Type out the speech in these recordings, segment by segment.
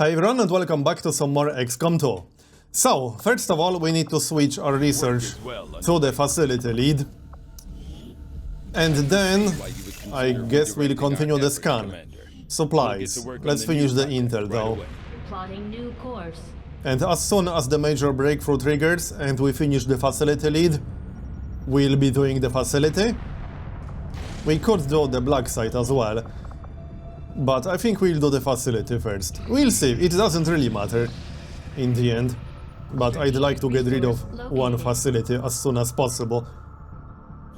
Hi everyone and welcome back to some more XCOM 2. So, first of all, we need to switch our research to the facility lead. And then, I guess we'll continue the scan. Supplies. Let's finish the intel though. Plotting new course. And as soon as the major breakthrough triggers and we finish the facility lead, we'll be doing the facility. We could do the black site as well. But I think we'll do the facility first. We'll see, it doesn't really matter in the end. But I'd like to get rid of one facility as soon as possible.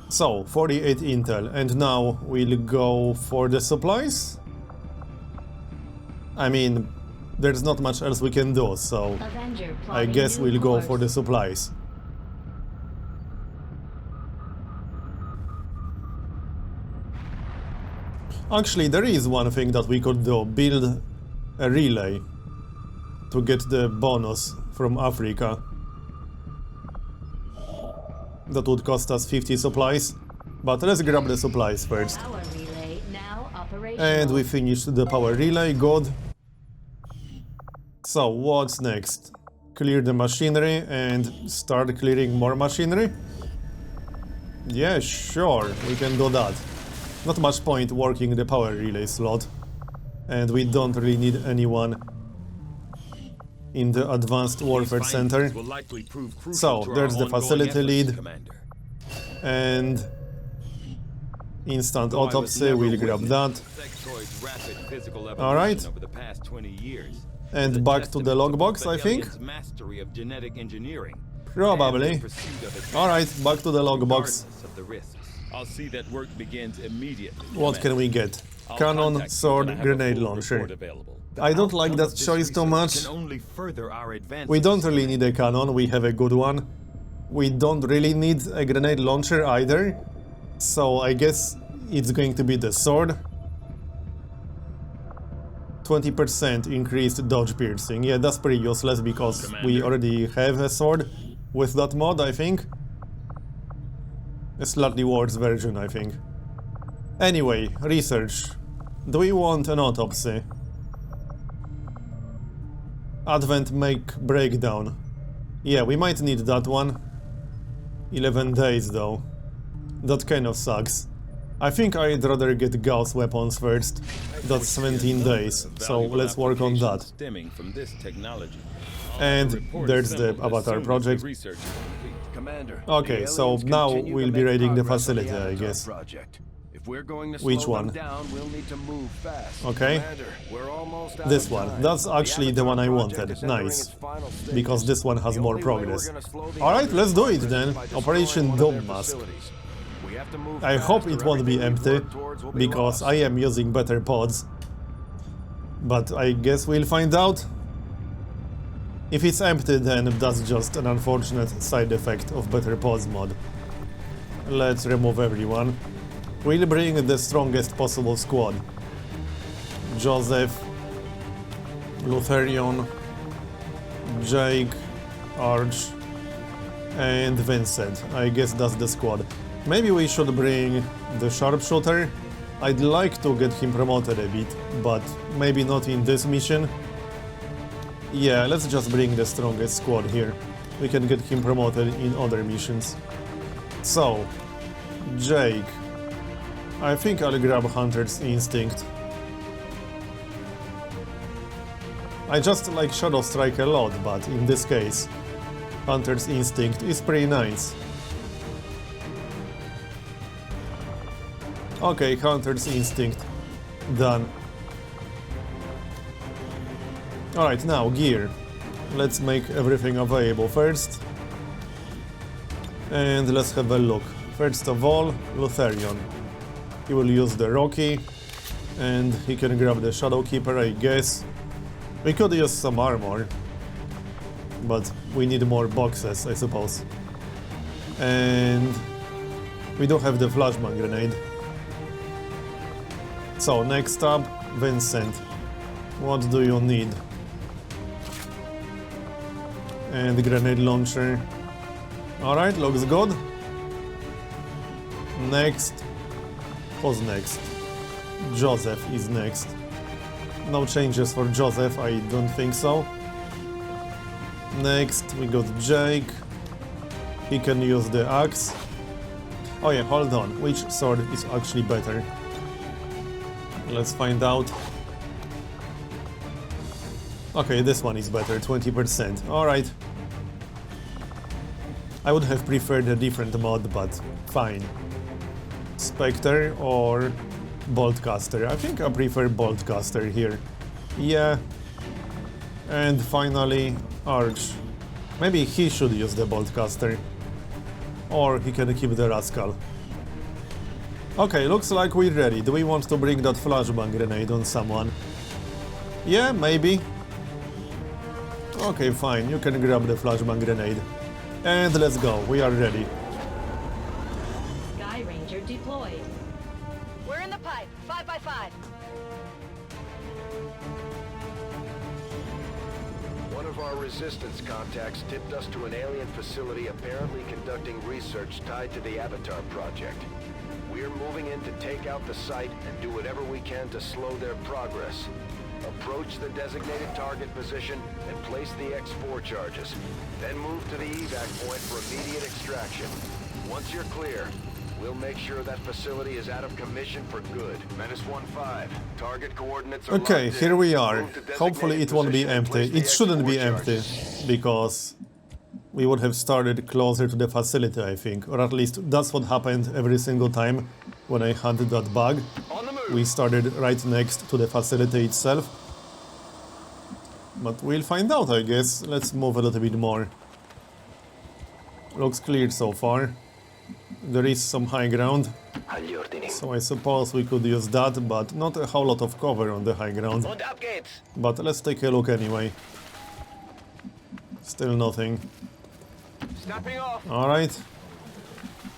So, 48 intel, and now we'll go for the supplies? I mean, there's not much else we can do, so I guess we'll go for the supplies. Actually, there is one thing that we could do, build a relay to get the bonus from Africa. That would cost us 50 supplies, but let's grab the supplies first. Power relay now operational. And we finished the power relay, good. So, what's next? Clear the machinery and start clearing more machinery? Yeah, sure, we can do that. Not much point working the power relay slot, and we don't really need anyone in the Advanced Warfare Center. So, there's the facility lead, and instant autopsy, we'll grab that. Alright, and back to the logbox, I think? Probably. Alright, back to the logbox. I'll see that work begins immediately. What can we get? Cannon, sword, grenade launcher. I don't like that choice too much. We don't really need a cannon, we have a good one. We don't really need a grenade launcher either. So I guess it's going to be the sword. 20% increased dodge piercing. Yeah, that's pretty useless because we already have a sword with that mod, I think. A slightly worse version, I think. Anyway, research. Do we want an autopsy? Advent make breakdown. Yeah, we might need that one. 11 days though. That kind of sucks. I think I'd rather get Gauss weapons first. That's 17 days, so let's work on that. And there's the Avatar project. Okay, so now we'll be raiding the facility, I guess. Which one? Okay. This one. That's actually the one I wanted. Nice. Because this one has more progress. Alright, let's do it then. Operation Dome Mask. I hope it won't be empty, because I am using better pods. But I guess we'll find out. If it's empty, then that's just an unfortunate side effect of Better Pods mod. Let's remove everyone. We'll bring the strongest possible squad. Joseph, Lutherion, Jake, Arch, and Vincent. I guess that's the squad. Maybe we should bring the sharpshooter. I'd like to get him promoted a bit, but maybe not in this mission. Yeah, let's just bring the strongest squad here. We can get him promoted in other missions. So, Jake. I think I'll grab Hunter's Instinct. I just like Shadow Strike a lot, but in this case, Hunter's Instinct is pretty nice. Okay, Hunter's Instinct. Done. Alright, now gear. Let's make everything available first. And let's have a look. First of all, Lutherion. He will use the Rocky, and he can grab the Shadowkeeper, I guess. We could use some armor, but we need more boxes, I suppose. And we do have the Flashbang Grenade. So, next up, Vincent. What do you need? And grenade launcher. Alright, looks good. Next. Who's next? Joseph is next. No changes for Joseph, I don't think so. Next, we got Jake. He can use the axe. Oh yeah, hold on. Which sword is actually better? Let's find out. Okay, this one is better, 20%. Alright. I would have preferred a different mod, but fine. Spectre or Boltcaster? I think I prefer Boltcaster here. Yeah. And finally, Arch. Maybe he should use the Boltcaster. Or he can keep the Rascal. Okay, looks like we're ready. Do we want to bring that flashbang grenade on someone? Yeah, maybe. Okay, fine, you can grab the flashbang grenade. And let's go, we are ready. Sky Ranger deployed. We're in the pipe. 5x5. One of our resistance contacts tipped us to an alien facility apparently conducting research tied to the Avatar project. We're moving in to take out the site and do whatever we can to slow their progress. Approach the designated target position and place the X4 charges. Then move to the evac point for immediate extraction. Once you're clear, we'll make sure that facility is out of commission for good. Menace 1-5. Target coordinates are Okay, locked in. here we are. Move to designated Hopefully it won't be position and empty. place the It shouldn't be X4 empty, charges. because we would have started closer to the facility, I think. Or at least that's what happened every single time when I had that bug. On the move. We started right next to the facility itself. But we'll find out, I guess. Let's move a little bit more. Looks clear so far. There is some high ground, so I suppose we could use that, but not a whole lot of cover on the high ground. Und ab geht's. But let's take a look anyway. Still nothing. Snapping off. Alright.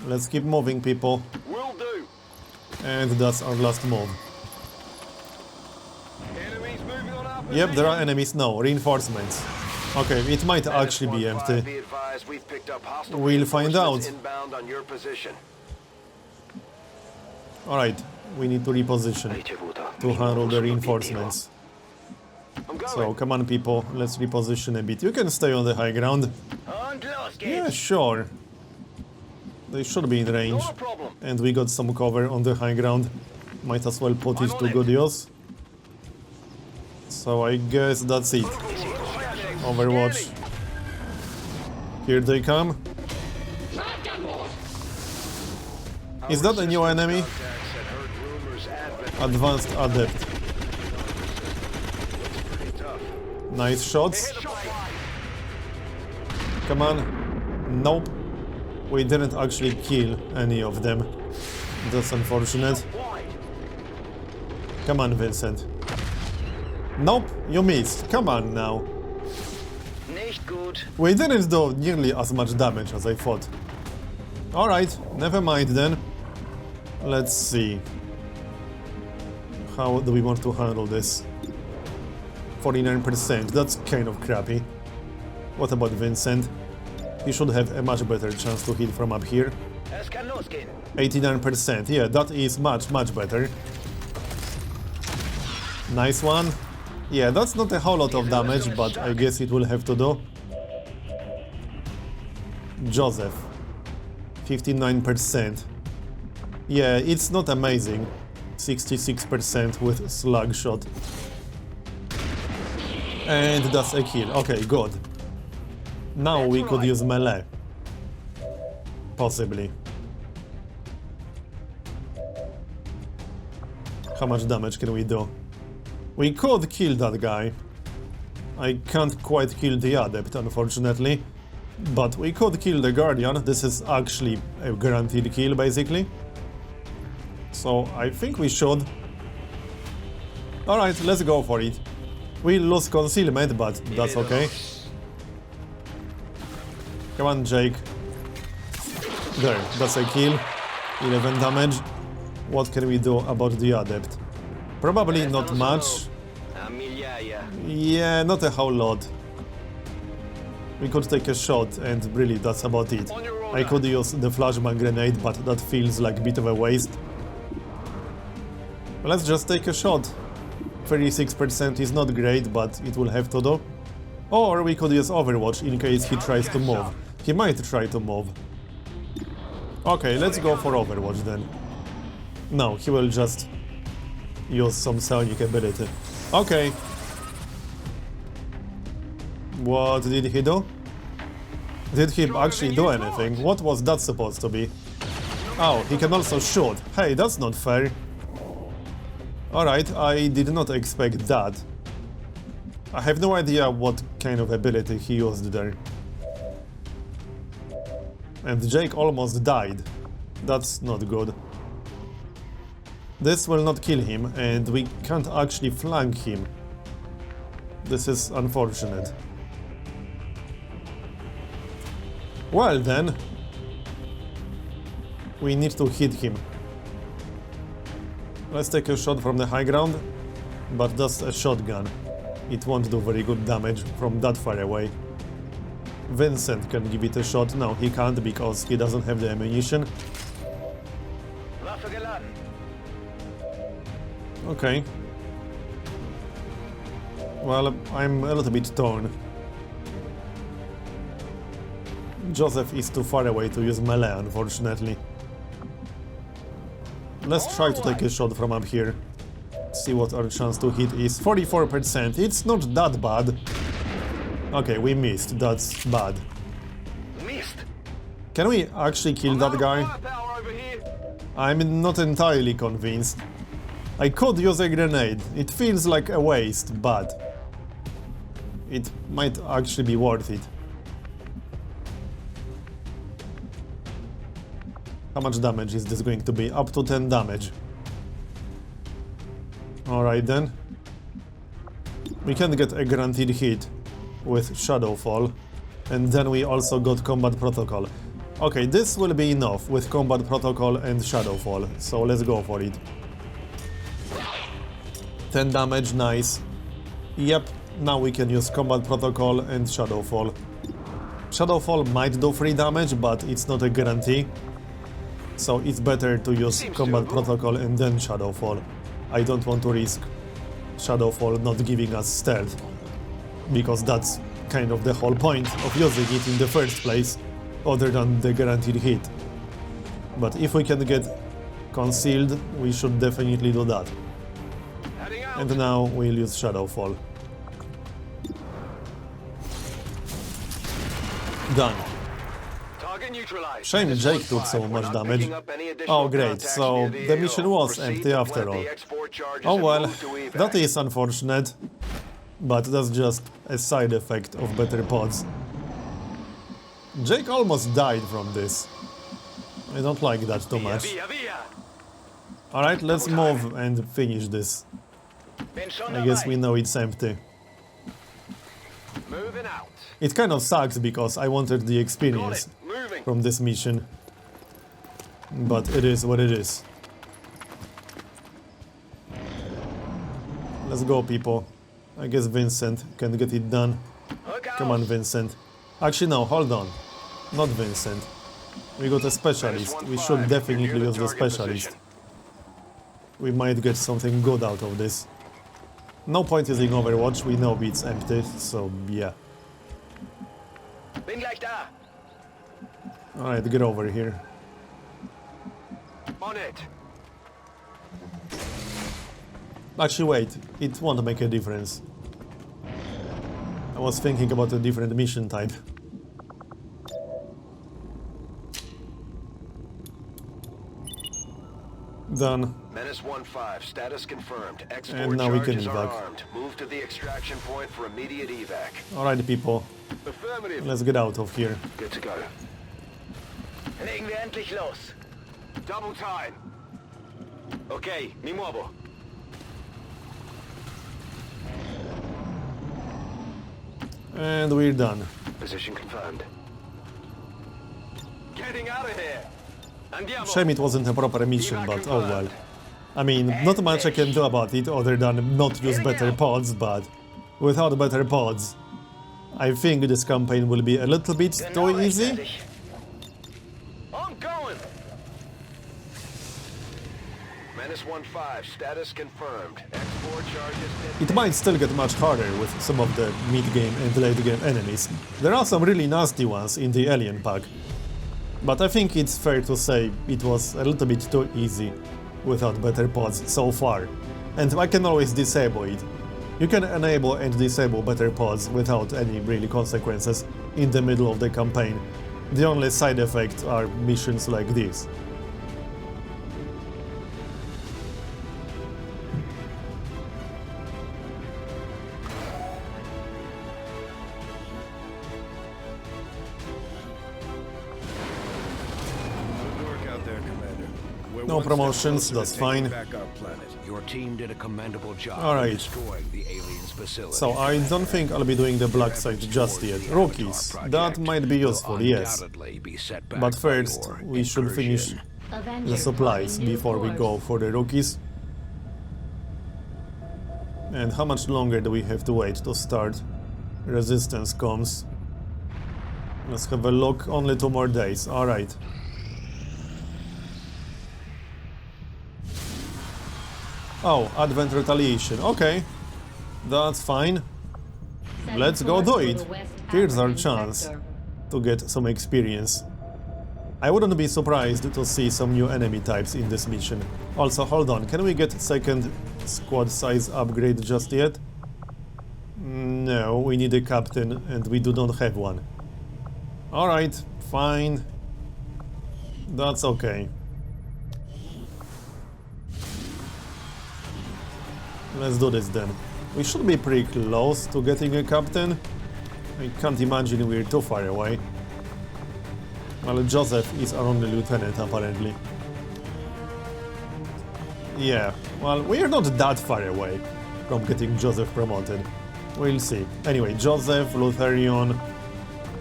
Let's keep moving, people. Will do. And that's our last move. Enemies moving on our Yep, there are enemies now. Reinforcements. Okay, it might actually be empty. Be advised, we've picked up hostile We'll find out. reinforcements inbound on your position. Alright, we need to reposition to handle the reinforcements. I'm going. So, come on, people, let's reposition a bit. You can stay on the high ground. Und los geht's. Yeah, sure. They should be in range. Not a problem. And we got some cover on the high ground. Might as well put it to good use. So I guess that's it. Overwatch. Here they come. Is that a new enemy? Contacts had heard rumors Advent Advanced Adept. pretty tough. Nice shots. Come on. Nope. We didn't actually kill any of them. That's unfortunate. Come on, Vincent. Nope, you missed. Come on now. Nicht gut. We didn't do nearly as much damage as I thought. Alright, never mind then. Let's see. How do we want to handle this? 49%, that's kind of crappy. What about Vincent? He should have a much better chance to hit from up here. Es kann losgehen. 89%, yeah, that is much better. Nice one. Yeah, that's not a whole lot of damage, but I guess it will have to do. Joseph. 59%. Yeah, it's not amazing. 66% with slug shot. And that's a kill. Okay, good. Now we could use melee. Possibly. How much damage can we do? We could kill that guy. I can't quite kill the Adept, unfortunately. But we could kill the Guardian. This is actually a guaranteed kill, basically. So I think we should. Alright, let's go for it. We lose concealment, but that's okay. Come on, Jake. There, that's a kill. 11 damage. What can we do about the Adept? Probably not much. Yeah, not a whole lot. We could take a shot, and really, that's about it. I could use the flashbang grenade, but that feels like a bit of a waste. Let's just take a shot. 36% is not great, but it will have to do. Or we could use Overwatch in case he tries to move. He might try to move. Okay, let's go for Overwatch then. No, he will just use some psionic ability. Okay. What did he do? Did he actually do anything? What was that supposed to be? Oh, he can also shoot. Hey, that's not fair. Alright, I did not expect that. I have no idea what kind of ability he used there. And Jake almost died. That's not good. This will not kill him, and we can't actually flank him. This is unfortunate. Well then, we need to hit him. Let's take a shot from the high ground, but that's a shotgun. It won't do very good damage from that far away. Vincent can give it a shot. No, he can't because he doesn't have the ammunition. Okay. Well, I'm a little bit torn. Joseph is too far away to use melee, unfortunately. Let's try to take a shot from up here. See what our chance to hit is. 44%. It's not that bad. Okay, we missed. That's bad. Can we actually kill that guy? I'm not entirely convinced. I could use a grenade. It feels like a waste, but it might actually be worth it. How much damage is this going to be? Up to 10 damage. Alright then. We can get a guaranteed hit with Shadowfall. And then we also got Combat Protocol. Okay, this will be enough with Combat Protocol and Shadowfall. So let's go for it. 10 damage, nice. Yep, now we can use Combat Protocol and Shadowfall. Shadowfall might do 3 damage, but it's not a guarantee. So it's better to use Combat Protocol and then Shadowfall. I don't want to risk Shadowfall not giving us stealth, because that's kind of the whole point of using it in the first place, other than the guaranteed hit. But if we can get concealed, we should definitely do that. And now we'll use Shadowfall. Done. Shame Jake took so much damage. Oh great, so the mission was empty after all. Oh well, that is unfortunate. But that's just a side effect of better pods. Jake almost died from this. I don't like that too much. Alright, let's move and finish this. I guess we know it's empty. It kind of sucks because I wanted the experience from this mission. But it is what it is. Let's go, people. I guess Vincent can get it done. Come on, Vincent. Actually, no, hold on. Not Vincent. We got a specialist. We should definitely use the specialist. We might get something good out of this. No point using Overwatch, we know it's empty, so yeah. Alright, get over here. On it. Actually, wait, it won't make a difference. I was thinking about a different mission type. Done. Menace 1-5, status confirmed. And now we can evac. Move to the extraction point for immediate evac. Alright, people. Affirmative. Let's get out of here. Good to go. Legen wir endlich los. Double time. Okay, mi muovo. And we're done. Position confirmed. Getting out of here. Andiamo. Shame it wasn't a proper mission, but oh well. I mean, not much I can do about it other than not use better pods, but without better pods, I think this campaign will be a little bit too easy. I'm going. -15, status confirmed. X4 charges... It might still get much harder with some of the mid-game and late-game enemies. There are some really nasty ones in the alien pack. But I think it's fair to say it was a little bit too easy without better pods so far. And I can always disable it. You can enable and disable better pods without any really consequences in the middle of the campaign. The only side effects are missions like this. No promotions, that's fine. Your team did a commendable job Alright. destroying the aliens' facility. So I don't think I'll be doing the black site just yet. Rookies, that might be useful, yes. But first, we should finish Avenger the supplies plotting new before we course. go for the rookies. And how much longer do we have to wait to start resistance comms? Let's have a look, only 2 more days, alright. Oh, Advent Retaliation, okay. That's fine. Setting Let's go course do for it. the West Here's our African chance sector. to get some experience. I wouldn't be surprised to see some new enemy types in this mission. Also, hold on, can we get second squad size upgrade just yet? No, we need a captain and we do not have one. Alright, fine. That's okay. Let's do this then. We should be pretty close to getting a captain. I can't imagine we're too far away. Well, Joseph is our only lieutenant, apparently. Yeah, well, we're not that far away from getting Joseph promoted. We'll see. Anyway, Joseph, Lutherion.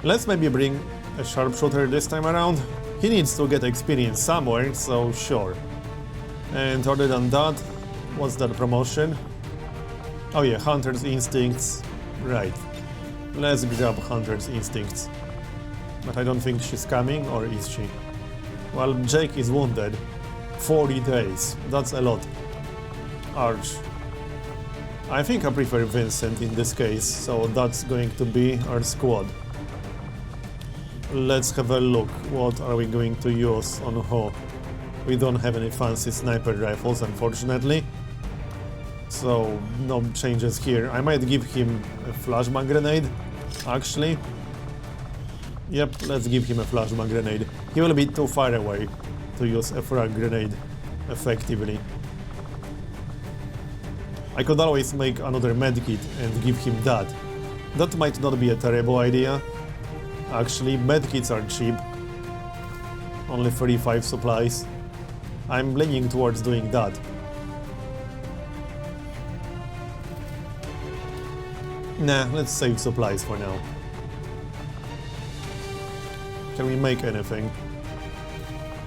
Let's maybe bring a sharpshooter this time around. He needs to get experience somewhere, so sure. And other than that, what's that promotion? Oh yeah, Hunter's Instincts. Right. Let's grab Hunter's Instincts. But I don't think she's coming, or is she? Well, Jake is wounded. 40 days. That's a lot. Arch. I think I prefer Vincent in this case, so that's going to be our squad. Let's have a look. What are we going to use on who? We don't have any fancy sniper rifles, unfortunately. So, no changes here. I might give him a flashbang grenade, actually. Yep, let's give him a flashbang grenade. He will be too far away to use a frag grenade effectively. I could always make another medkit and give him that. That might not be a terrible idea. Actually, medkits are cheap. Only 35 supplies. I'm leaning towards doing that. Nah, let's save supplies for now. Can we make anything?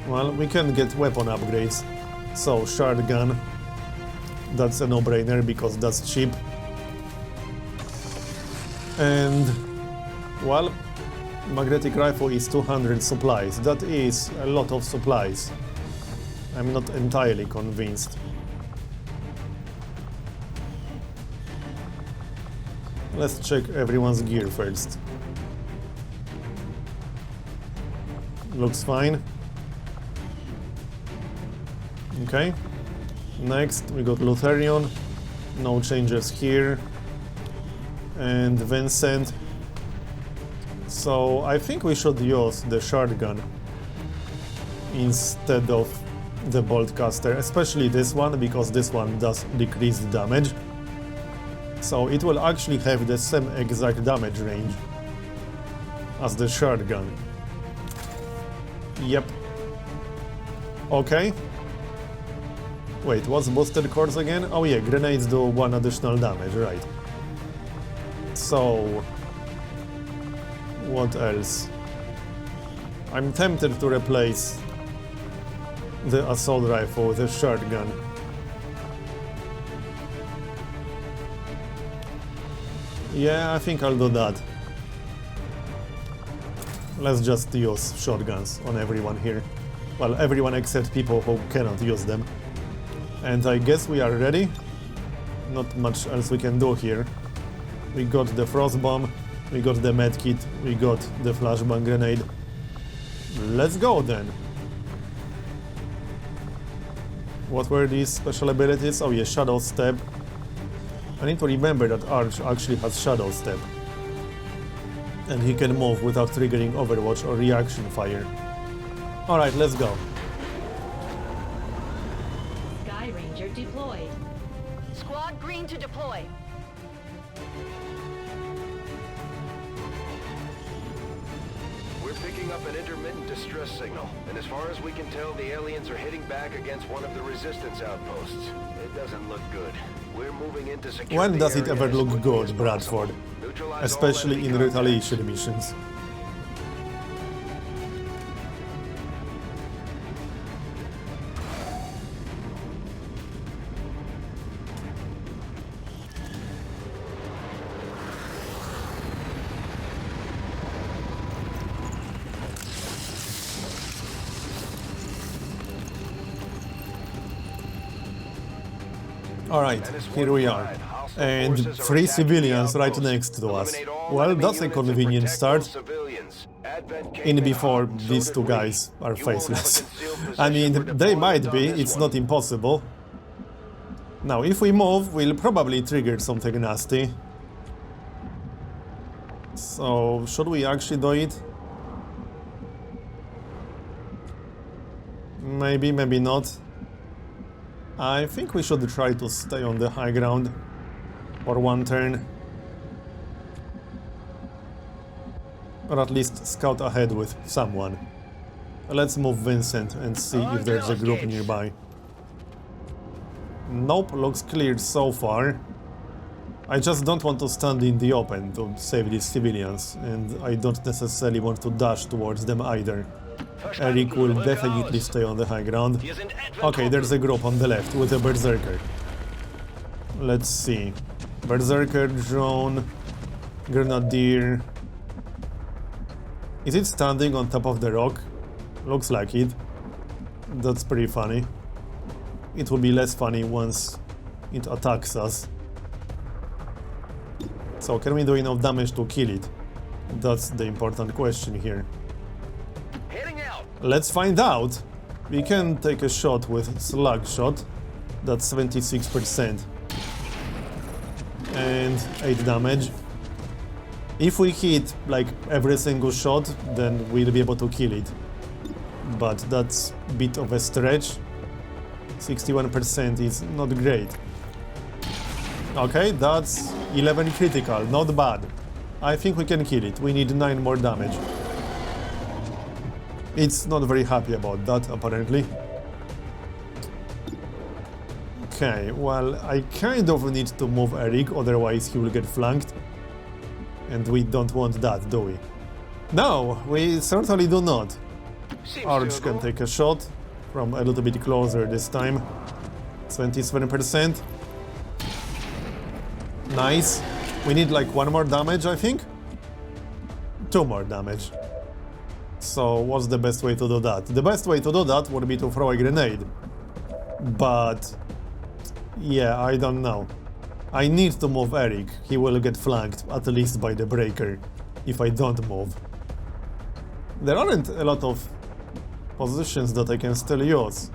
Well, we can get weapon upgrades. So, shard gun. That's a no-brainer because that's cheap. And, well, magnetic rifle is 200 supplies. That is a lot of supplies. I'm not entirely convinced. Let's check everyone's gear first. Looks fine. Okay. Next, we got Lutherion. No changes here. And Vincent. So, I think we should use the shard gun instead of the bolt caster, especially this one, because this one does decrease the damage. So, it will actually have the same exact damage range as the shard gun. Yep. Okay. Wait, what's boosted cores again? Oh yeah, grenades do 1 additional damage, right. So... what else? I'm tempted to replace the assault rifle with a shotgun. Yeah, I think I'll do that. Let's just use shotguns on everyone here. Well, everyone except people who cannot use them. And I guess we are ready. Not much else we can do here. We got the frost bomb, we got the medkit, we got the flashbang grenade. Let's go then. What were these special abilities? Oh yeah, Shadow Step. I need to remember that Arch actually has Shadow Step. And he can move without triggering Overwatch or reaction fire. Alright, let's go. Sky Ranger deployed. Squad green to deploy. We're picking up an intermittent distress signal, and as far as we can tell, the aliens are hitting back against one of the resistance outposts. It doesn't look good. We're moving into secure. When the does it area ever as look quickly good, as Bradford? possible. Neutralize all Especially enemy in contacts. retaliation missions. Alright, here we are. And 3 civilians right next to us. Well, that's a convenient start. In before these 2 guys are faceless. I mean, they might be, it's not impossible. Now, if we move, we'll probably trigger something nasty. So, should we actually do it? Maybe, maybe not. I think we should try to stay on the high ground for 1 turn. Or at least scout ahead with someone. Let's move Vincent and see if there's a group nearby. Nope, looks cleared so far. I just don't want to stand in the open to save these civilians, and I don't necessarily want to dash towards them either. Eric will definitely stay on the high ground. Okay, there's a group on the left with a Berserker. Let's see. Berserker, drone, Grenadier. Is it standing on top of the rock? Looks like it. That's pretty funny. It will be less funny once it attacks us. So, can we do enough damage to kill it? That's the important question here. Let's find out. We can take a shot with Slug Shot. That's 76%. And 8 damage. If we hit like every single shot, then we'll be able to kill it. But that's a bit of a stretch. 61% is not great. Okay, that's 11 critical, not bad. I think we can kill it. We need 9 more damage. It's not very happy about that, apparently. Okay, well, I kind of need to move Eric, otherwise he will get flanked. And we don't want that, do we? No, we certainly do not. Arch can take a shot from a little bit closer this time. 27%. Nice. We need like 1 more damage, I think. 2 more damage. So what's the best way to do that? The best way to do that would be to throw a grenade. But yeah, I don't know. I need to move Eric. He will get flanked, at least by the breaker, if I don't move. There aren't a lot of positions that I can still use.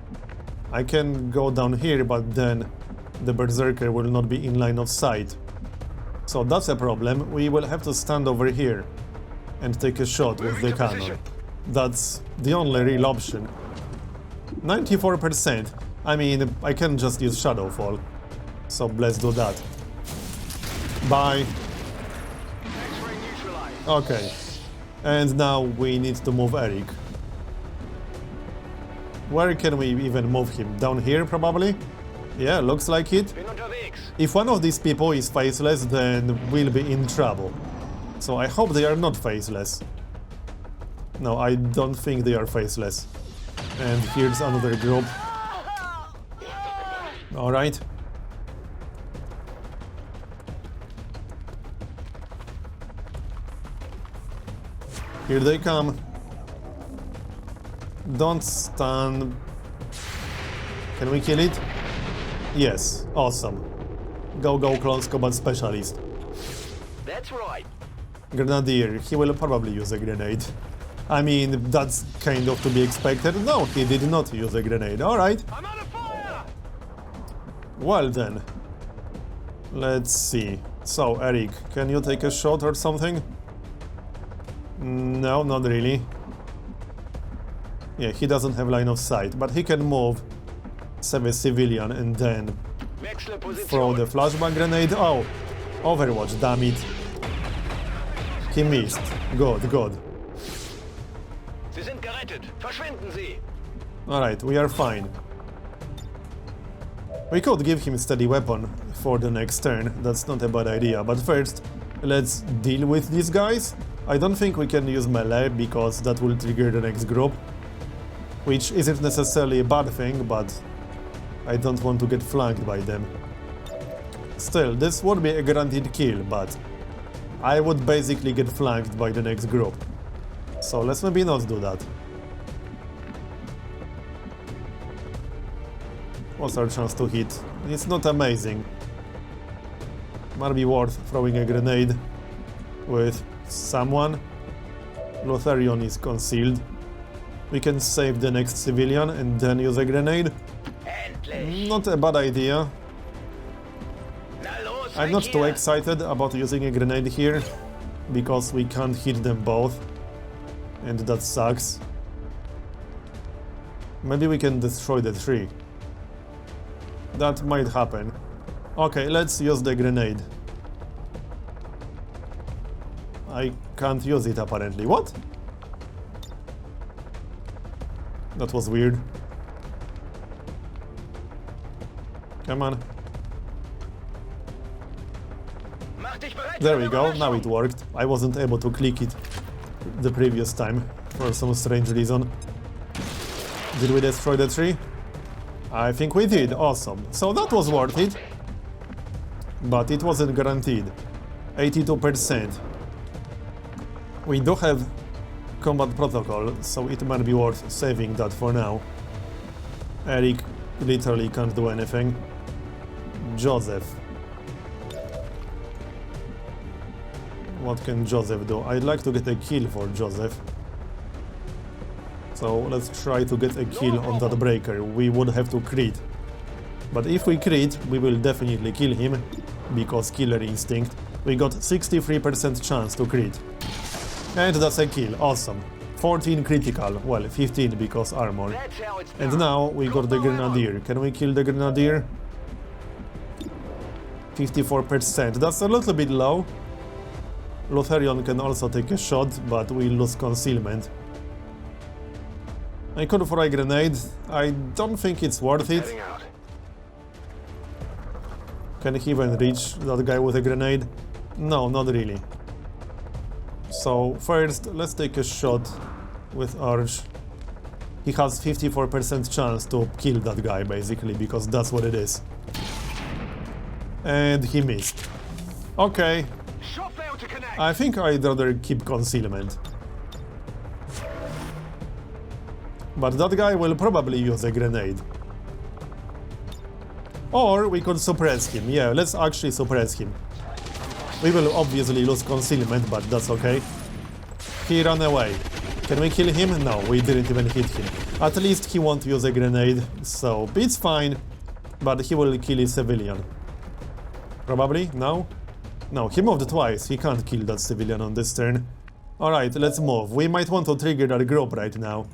I can go down here, but then the Berserker will not be in line of sight. So that's a problem. We will have to stand over here and take a shot with the cannon. That's the only real option. 94%. I mean, I can just use Shadowfall. So let's do that. Bye. Okay. And now we need to move Eric. Where can we even move him? Down here, probably? Yeah, looks like it. If one of these people is faceless, then we'll be in trouble. So I hope they are not faceless. No, I don't think they are faceless. And here's another group. Alright. Here they come. Don't stun. Can we kill it? Yes, awesome. Go close combat specialist. That's right. Grenadier, he will probably use a grenade. I mean, that's kind of to be expected. No, he did not use a grenade. Alright. I'm under fire! Well then. Let's see. So, Eric, can you take a shot or something? No, not really. Yeah, he doesn't have line of sight, but he can move, save a civilian, and then Wechsle throw Position. the flashbang grenade. Oh, Overwatch, damn it. He missed. Good. Sie sind gerettet. Verschwinden Sie. Alright, we are fine. We could give him steady weapon for the next turn, that's not a bad idea, but first, let's deal with these guys. I don't think we can use melee, because that will trigger the next group. Which isn't necessarily a bad thing, but I don't want to get flanked by them. Still, this would be a guaranteed kill, but I would basically get flanked by the next group. So let's maybe not do that. What's our chance to hit? It's not amazing. Might be worth throwing a grenade with someone. Lotharion is concealed. We can save the next civilian and then use a grenade. Endlich. Not a bad idea. Na los, I'm weg not too hier. excited about using a grenade here, because we can't hit them both, and that sucks. Maybe we can destroy the tree. That might happen. Okay, let's use the grenade. I can't use it apparently. What? That was weird. Come on. Mach dich bereit There für we eine go, now Überraschung. it worked. I wasn't able to click it the previous time for some strange reason. Did we destroy the tree? I think we did, awesome. So that was worth it. But it wasn't guaranteed. 82%. We do have combat protocol, so it might be worth saving that for now. Eric literally can't do anything. Joseph. What can Joseph do? I'd like to get a kill for Joseph. So let's try to get a kill on that breaker. We would have to crit. But if we crit, we will definitely kill him, because killer instinct. We got 63% chance to crit. And that's a kill, awesome. 14 critical, well 15 because armor. That's how it's And done. now we got the grenadier. Can we kill the grenadier? 54%, that's a little bit low. Lotharion can also take a shot, but we lose concealment. I could throw a grenade. I don't think it's worth it. Heading out. Can he even reach that guy with a grenade? No, not really. So first, let's take a shot with Arch. He has 54% chance to kill that guy, basically, because that's what it is. And he missed. Okay, Shot failed to connect. I think I'd rather keep concealment. But that guy will probably use a grenade. Or we could suppress him. Yeah, let's actually suppress him. We will obviously lose concealment, but that's okay. He ran away. Can we kill him? No, we didn't even hit him. At least he won't use a grenade, so it's fine. But he will kill a civilian. Probably? No? No, he moved twice. He can't kill that civilian on this turn. Alright, let's move. We might want to trigger that group right now,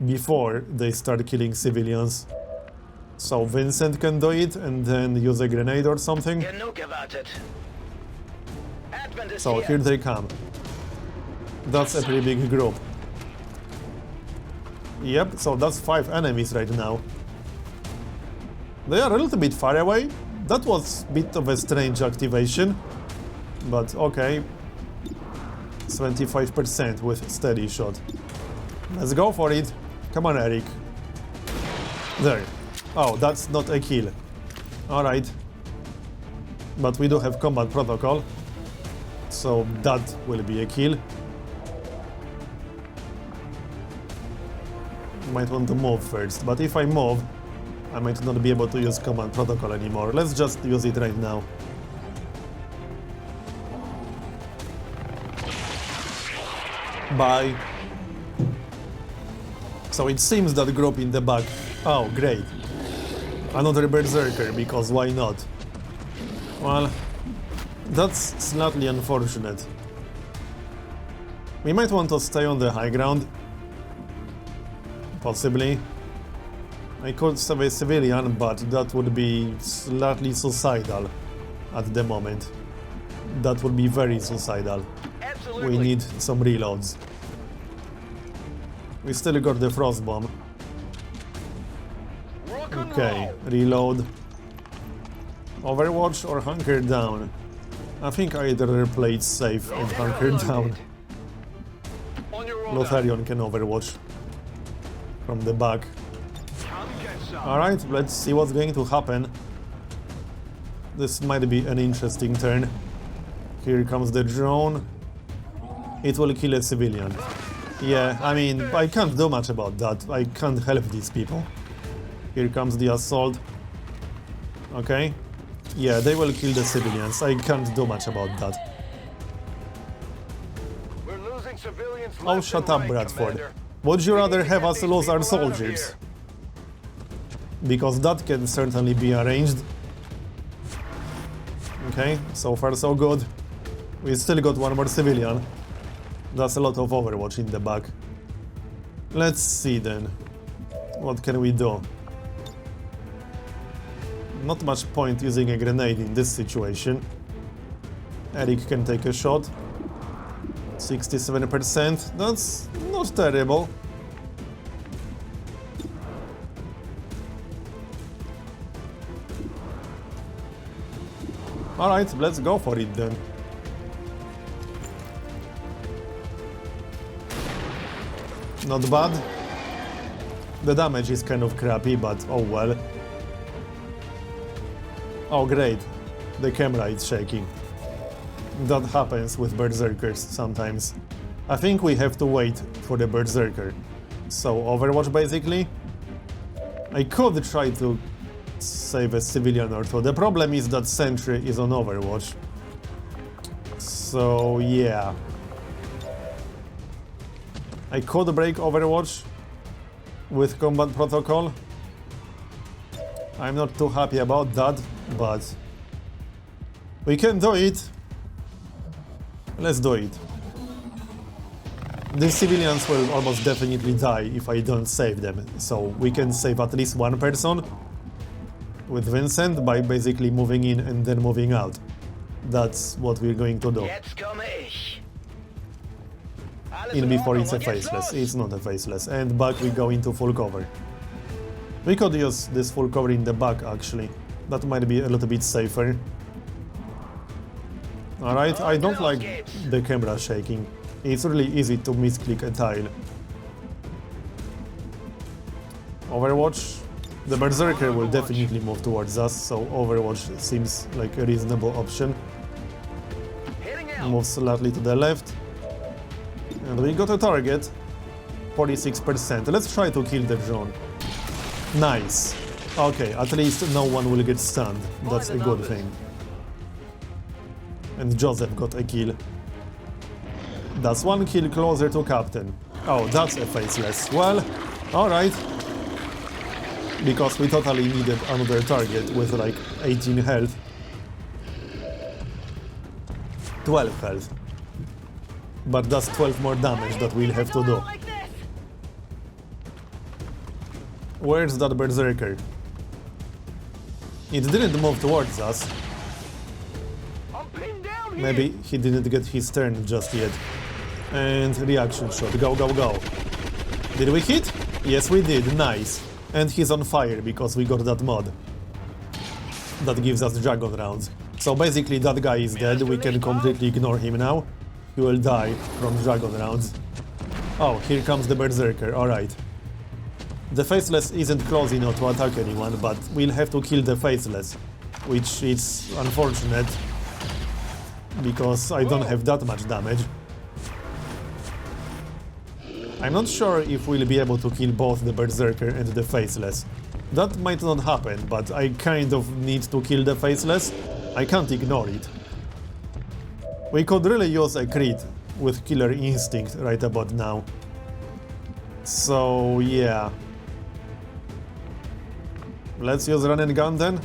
before they start killing civilians. So Vincent can do it and then use a grenade or something. Genug gewartet. Advent ist So here they come. That's a pretty big group. Yep, so that's 5 enemies right now. They are a little bit far away. That was a bit of a strange activation. But okay. 25% with steady shot. Let's go for it. Come on, Eric. There. Oh, that's not a kill. Alright. But we do have combat protocol. So that will be a kill. Might want to move first, but if I move, I might not be able to use command protocol anymore. Let's just use it right now. Bye. So it seems that group in the back... Oh, great. Another Berserker, because why not? Well, that's slightly unfortunate. We might want to stay on the high ground. Possibly. I could save a civilian, but that would be slightly suicidal at the moment. That would be very suicidal. Absolutely. We need some reloads. We still got the frost bomb. Rock and Okay, roll. reload. Overwatch or hunker down? I think either play it safe and hunker down. On your roll. Lotharion can overwatch from the back. Come get some. Alright, let's see what's going to happen. This might be an interesting turn. Here comes the drone. It will kill a civilian. Yeah, I mean, I can't do much about that. I can't help these people. Here comes the assault. Okay. Yeah, they will kill the civilians. I can't do much about that. We're losing civilians Oh, left shut and up, right, Bradford. Commander. Would you We need rather to have get us these lose our people out of soldiers? here. Because that can certainly be arranged. Okay, so far so good. We still got one more civilian. That's a lot of Overwatch in the back. Let's see then. What can we do? Not much point using a grenade in this situation. Eric can take a shot. 67%. That's not terrible. Alright, let's go for it then. Not bad. The damage is kind of crappy, but oh well. Oh great, the camera is shaking. That happens with Berserkers sometimes. I think we have to wait for the Berserker. So Overwatch basically. I could try to save a civilian or two. The problem is that Sentry is on Overwatch. So yeah. I could break Overwatch with combat protocol. I'm not too happy about that, but we can do it. Let's do it. These civilians will almost definitely die if I don't save them, so we can save at least one person with Vincent by basically moving in and then moving out. That's what we're going to do. Jetzt komme ich. Alles In before Ordnung it's a und jetzt faceless. los. It's not a faceless. And back we go into full cover. We could use this full cover in the back actually. That might be a little bit safer. Alright, I don't like the camera shaking. It's really easy to misclick a tile. Overwatch. The Berserker will definitely move towards us, so Overwatch seems like a reasonable option. Heading out. Move slightly to the left. And we got a target. 46%. Let's try to kill the drone. Nice. Okay, at least no one will get stunned. That's a good thing. And Joseph got a kill. That's one kill closer to Captain. Oh, that's a faceless. Well, alright. Because we totally needed another target with like 18 health. 12 health. But that's 12 more damage that we'll have to do. Like this. Where's that Berserker? It didn't move towards us. I'm pinned down here. Maybe he didn't get his turn just yet. And reaction shot. Go, go, go. Did we hit? Yes, we did. Nice. And he's on fire because we got that mod. That gives us dragon rounds. So basically that guy is dead. We can completely ignore him now. He will die from dragon rounds. Oh, here comes the Berserker. Alright. The Faceless isn't close enough to attack anyone, but we'll have to kill the Faceless. Which is unfortunate. Because I don't have that much damage. I'm not sure if we'll be able to kill both the Berserker and the Faceless. That might not happen, but I kind of need to kill the Faceless. I can't ignore it. We could really use a crit with Killer Instinct right about now. So, yeah. Let's use Run and Gun then.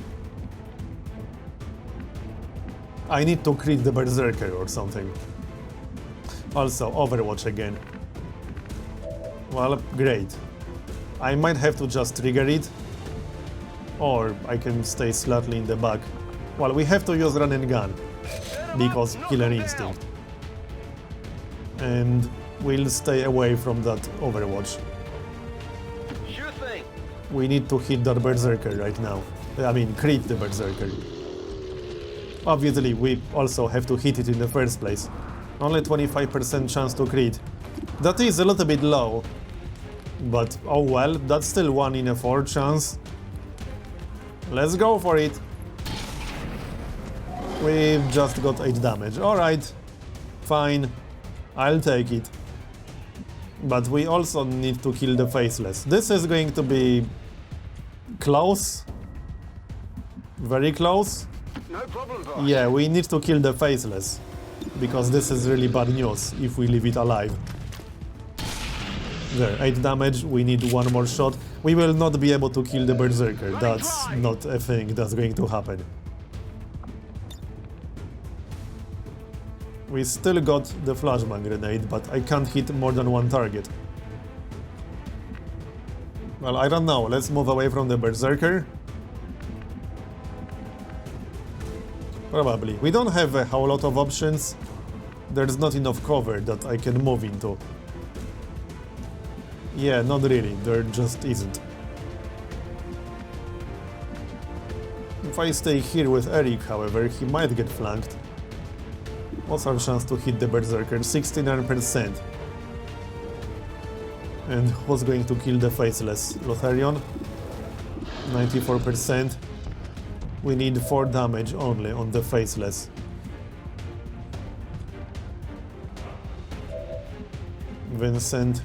I need to crit the Berserker or something. Also, Overwatch again. Well, great. I might have to just trigger it. Or I can stay slightly in the back. Well, we have to use Run and Gun. Because Killer Instinct. And we'll stay away from that Overwatch. Sure thing. We need to hit that Berserker right now. I mean, crit the Berserker. Obviously, we also have to hit it in the first place. Only 25% chance to crit. That is a little bit low. But, oh well, that's still 1 in a 4 chance. Let's go for it. We've just got 8 damage. Alright. Fine. I'll take it. But we also need to kill the Faceless. This is going to be close. Very close. No problem, boss. Yeah, we need to kill the Faceless. Because this is really bad news if we leave it alive. There, 8 damage, we need 1 more shot. We will not be able to kill the Berserker. That's not a thing that's going to happen. We still got the flashbang grenade, but I can't hit more than 1 target. Well, I don't know. Let's move away from the Berserker. Probably. We don't have a whole lot of options. There's not enough cover that I can move into. Yeah, not really. There just isn't. If I stay here with Eric, however, he might get flanked. What's our chance to hit the Berserker? 69%. And who's going to kill the Faceless? Lotharion? 94%. We need 4 damage only on the Faceless. Vincent.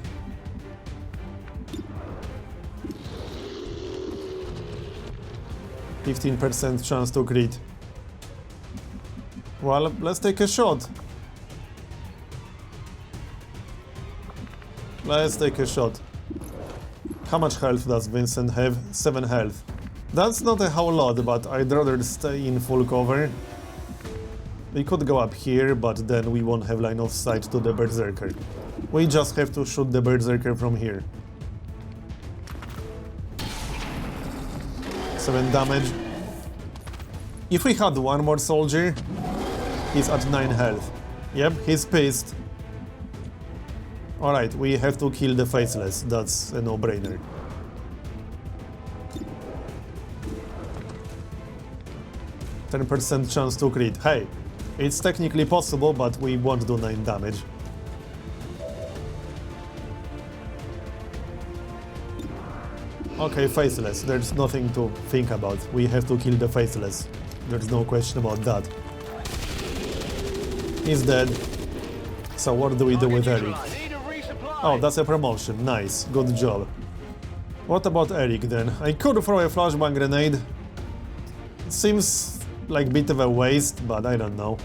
%15 chance to crit. Well, let's take a shot. Let's take a shot. How much health does Vincent have? 7 health. That's not a whole lot, but I'd rather stay in full cover. We could go up here, but then we won't have line of sight to the Berserker. We just have to shoot the Berserker from here. 7 damage. If we had 1 more soldier, he's at 9 health. Yep, he's pissed. Alright, we have to kill the Faceless. That's a no-brainer. %10 chance to crit. Hey, it's technically possible, but we won't do 9 damage. Okay, Faceless. There's nothing to think about. We have to kill the Faceless. There's no question about that. He's dead. So what do we do with Eric? Oh, that's a promotion. Nice. Good job. What about Eric then? I could throw a flashbang grenade. Seems like a bit of a waste, but I don't know.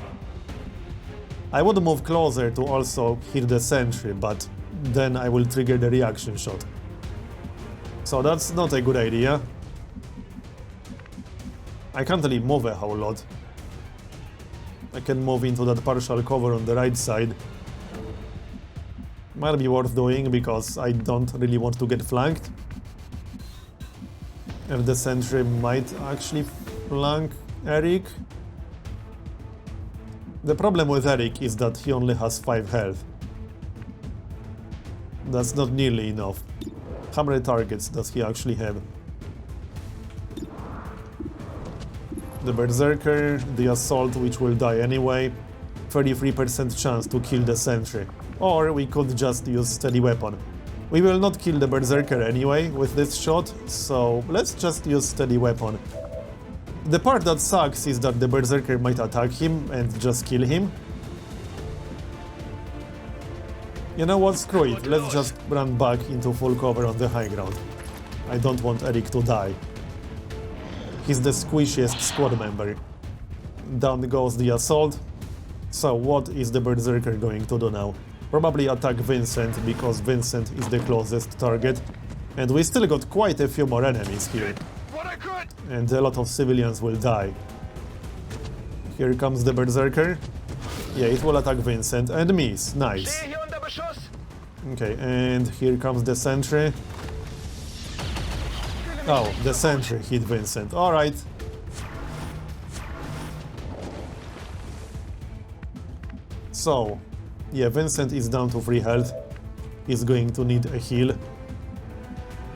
I would move closer to also hit the sentry, but then I will trigger the reaction shot. So that's not a good idea. I can't really move a whole lot. I can move into that partial cover on the right side. Might be worth doing because I don't really want to get flanked. And the sentry might actually flank Eric. The problem with Eric is that he only has 5 health. That's not nearly enough. How many targets does he actually have? The Berserker, the Assault, which will die anyway. 33% chance to kill the sentry. Or we could just use Steady Weapon. We will not kill the Berserker anyway with this shot, so let's just use Steady Weapon. The part that sucks is that the Berserker might attack him and just kill him. You know what, screw it, let's just run back into full cover on the high ground. I don't want Eric to die. He's the squishiest squad member. Down goes the assault. So what is the Berserker going to do now? Probably attack Vincent, because Vincent is the closest target. And we still got quite a few more enemies here. And a lot of civilians will die. Here comes the Berserker. Yeah, it will attack Vincent and miss. Nice. Okay, and here comes the sentry. Oh, the sentry hit Vincent. Alright. So, yeah, Vincent is down to 3 health. He's going to need a heal.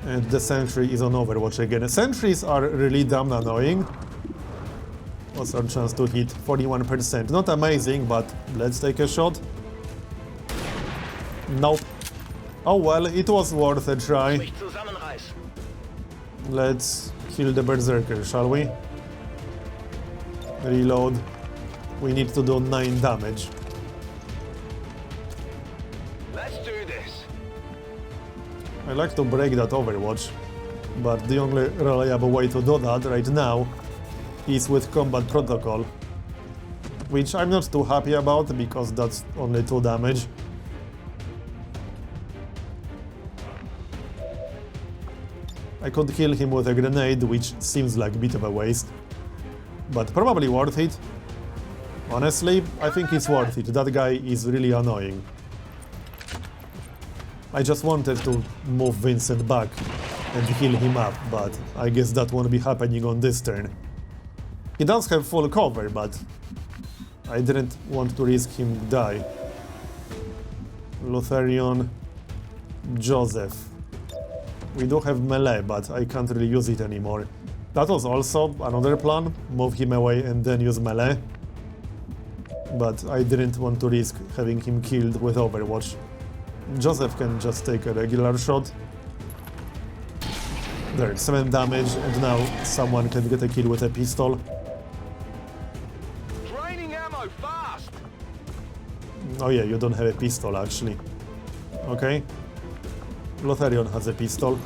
And the sentry is on Overwatch again. Sentries are really damn annoying. What's our chance to hit? 41%. Not amazing, but let's take a shot. Nope. Oh well, it was worth a try. Let's kill the Berserker, shall we? Reload. We need to do 9 damage. Let's do this. I like to break that Overwatch, but the only reliable way to do that right now is with combat protocol, which I'm not too happy about because that's only 2 damage. I could kill him with a grenade, which seems like a bit of a waste, but probably worth it. Honestly, I think it's worth it. That guy is really annoying. I just wanted to move Vincent back and heal him up, but I guess that won't be happening on this turn. He does have full cover, but I didn't want to risk him die. Lutherion, Joseph. We do have melee, but I can't really use it anymore. That was also another plan, move him away and then use melee. But I didn't want to risk having him killed with Overwatch. Joseph can just take a regular shot. There, 7 damage, and now someone can get a kill with a pistol. Draining ammo fast. Oh yeah, you don't have a pistol actually. Okay. Lutherion has a pistol.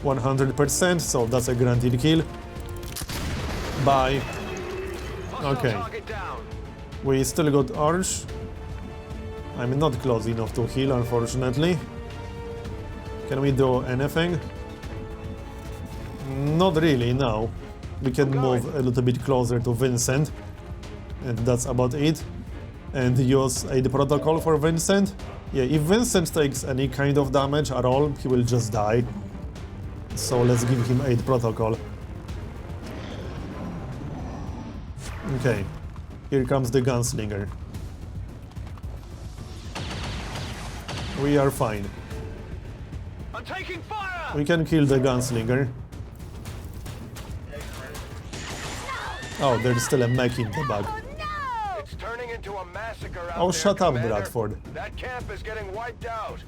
100%, so that's a guaranteed kill. Bye. Okay. We still got Arch. I'm not close enough to heal, unfortunately. Can we do anything? Not really, no. We can move a little bit closer to Vincent. And that's about it. And use aid protocol for Vincent. Yeah, if Vincent takes any kind of damage at all, he will just die. So let's give him aid protocol. Okay. Here comes the gunslinger. We are fine. I'm taking fire. We can kill the gunslinger. Oh, there's still a mech in the back. It's turning into a massacre out Oh, there, shut up, Commander. Bradford. That camp is getting wiped out.